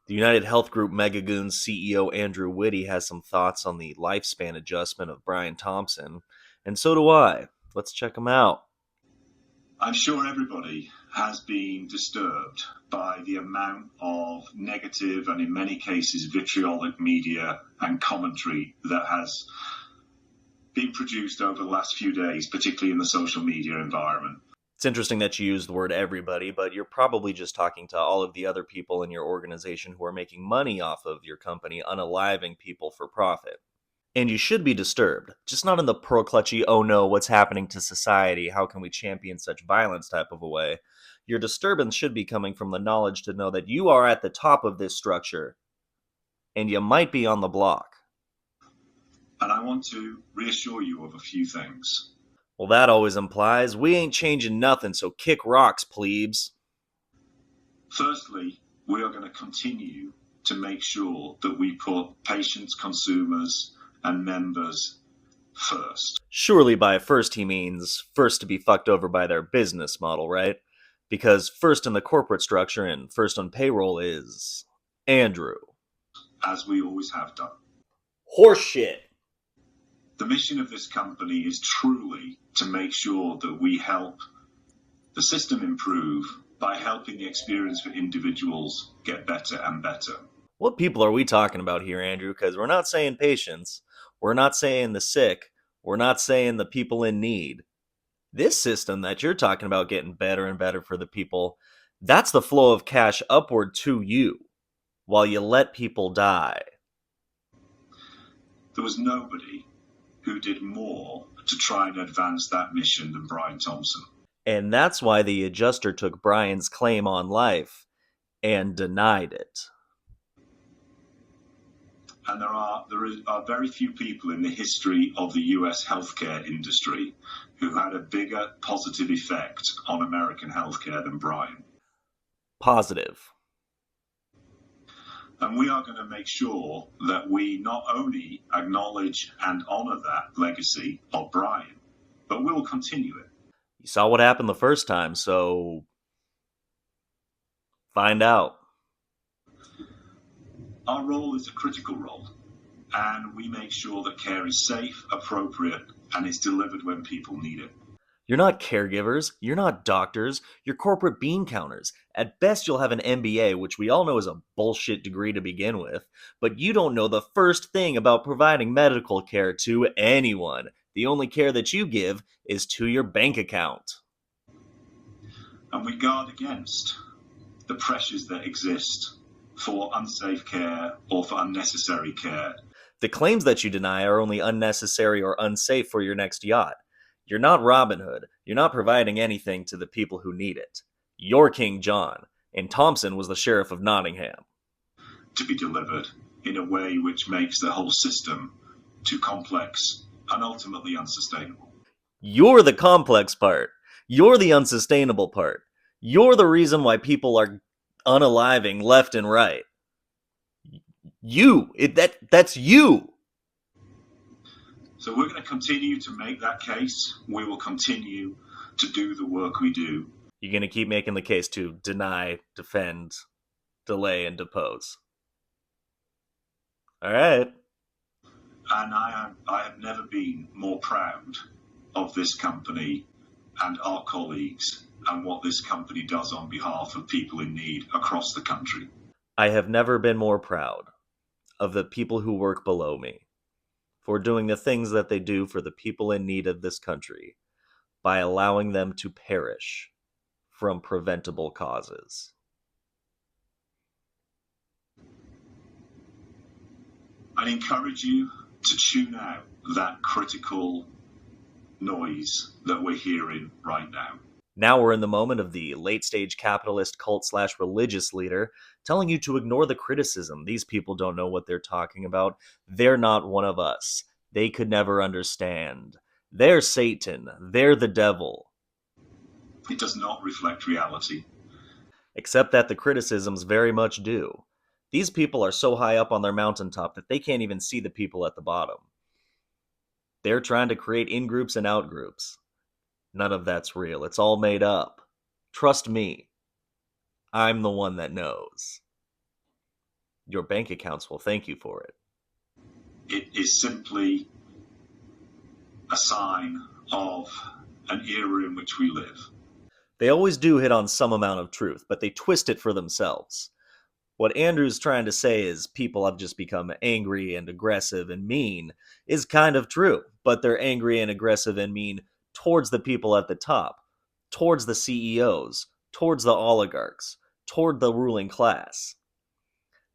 The UnitedHealth Group Megagoon CEO Andrew Witty has some thoughts on the lifespan adjustment of Brian Thompson, and so do I. Let's check them out. I'm sure everybody has been disturbed by the amount of negative and in many cases vitriolic media and commentary that has been produced over the last few days, particularly in the social media environment. It's interesting that you use the word everybody, but you're probably just talking to all of the other people in your organization who are making money off of your company unaliving people for profit. And you should be disturbed, just not in the pearl-clutchy, oh no, what's happening to society, how can we champion such violence type of a way. Your disturbance should be coming from the knowledge to know that you are at the top of this structure, and you might be on the block. And I want to reassure you of a few things. Well, that always implies we ain't changing nothing, so kick rocks, plebes. Firstly, we are going to continue to make sure that we put patients, consumers, and members first. Surely by first he means first to be fucked over by their business model, right? Because first in the corporate structure and first on payroll is Andrew. As we always have done. Horseshit. The mission of this company is truly to make sure that we help the system improve by helping the experience for individuals get better and better. What people are we talking about here, Andrew? Because we're not saying patients, we're not saying the sick, we're not saying the people in need. This system that you're talking about getting better and better for the people, that's the flow of cash upward to you while you let people die. There was nobody who did more to try and advance that mission than Brian Thompson. And that's why the adjuster took Brian's claim on life and denied it. And there are very few people in the history of the US healthcare industry who had a bigger positive effect on American healthcare than Brian. Positive. And we are going to make sure that we not only acknowledge and honor that legacy of Brian, but we will continue it. You saw what happened the first time, so find out. Our role is a critical role, and we make sure that care is safe, appropriate, and is delivered when people need it. You're not caregivers, you're not doctors, you're corporate bean counters. At best you'll have an MBA, which we all know is a bullshit degree to begin with, but you don't know the first thing about providing medical care to anyone. The only care that you give is to your bank account. And we guard against the pressures that exist for unsafe care or for unnecessary care. The claims that you deny are only unnecessary or unsafe for your next yacht. You're not Robin Hood. You're not providing anything to the people who need it. You're King John, and Thompson was the Sheriff of Nottingham. To be delivered in a way which makes the whole system too complex and ultimately unsustainable. You're the complex part. You're the unsustainable part. You're the reason why people are unaliving left and right. That's you. So we're going to continue to make that case. We will continue to do the work we do. You're going to keep making the case to deny, defend, delay, and depose. All right. And I have never been more proud of this company and our colleagues and what this company does on behalf of people in need across the country. I have never been more proud of the people who work below me for doing the things that they do for the people in need of this country by allowing them to perish from preventable causes. I encourage you to tune out that critical noise that we're hearing right now. Now we're in the moment of the late-stage capitalist cult/religious leader telling you to ignore the criticism. These people don't know what they're talking about. They're not one of us. They could never understand. They're Satan. They're the devil. It does not reflect reality. Except that the criticisms very much do. These people are so high up on their mountaintop that they can't even see the people at the bottom. They're trying to create in-groups and out-groups. None of that's real. It's all made up. Trust me. I'm the one that knows. Your bank accounts will thank you for it. It is simply a sign of an era in which we live. They always do hit on some amount of truth, but they twist it for themselves. What Andrew's trying to say is people have just become angry and aggressive and mean is kind of true, but they're angry and aggressive and mean towards the people at the top, towards the CEOs, towards the oligarchs, toward the ruling class.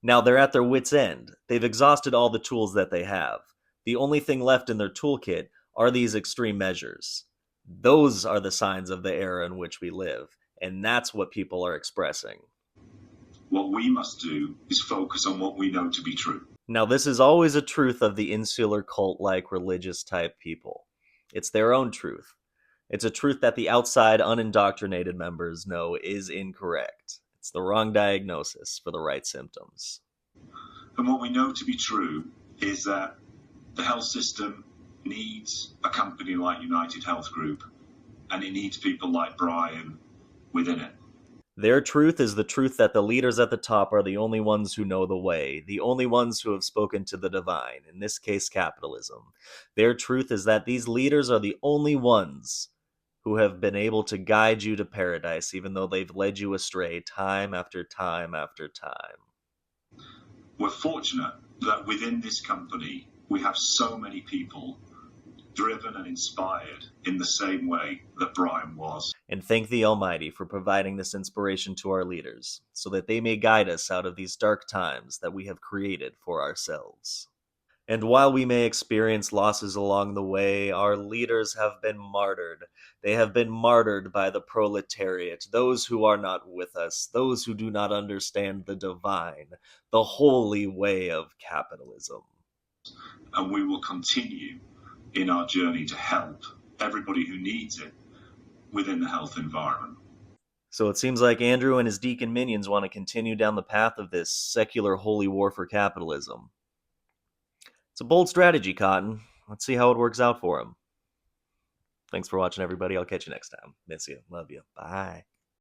Now they're at their wits' end. They've exhausted all the tools that they have. The only thing left in their toolkit are these extreme measures. Those are the signs of the era in which we live, and that's what people are expressing. What we must do is focus on what we know to be true. Now, this is always a truth of the insular cult-like religious type people. It's their own truth. It's a truth that the outside unindoctrinated members know is incorrect. It's the wrong diagnosis for the right symptoms. And what we know to be true is that the health system needs a company like UnitedHealth Group, and it needs people like Brian within it. Their truth is the truth that the leaders at the top are the only ones who know the way, the only ones who have spoken to the divine, in this case capitalism. Their truth is that these leaders are the only ones who have been able to guide you to paradise, even though they've led you astray time after time after time. We're fortunate that within this company, we have so many people driven and inspired in the same way that Brian was. And thank the Almighty for providing this inspiration to our leaders, so that they may guide us out of these dark times that we have created for ourselves. And while we may experience losses along the way, our leaders have been martyred. They have been martyred by the proletariat, those who are not with us, those who do not understand the divine, the holy way of capitalism. And we will continue in our journey to help everybody who needs it within the health environment. So it seems like Andrew and his deacon minions want to continue down the path of this secular holy war for capitalism. It's a bold strategy, Cotton. Let's see how it works out for him. Thanks for watching, everybody. I'll catch you next time. Miss you. Love you. Bye.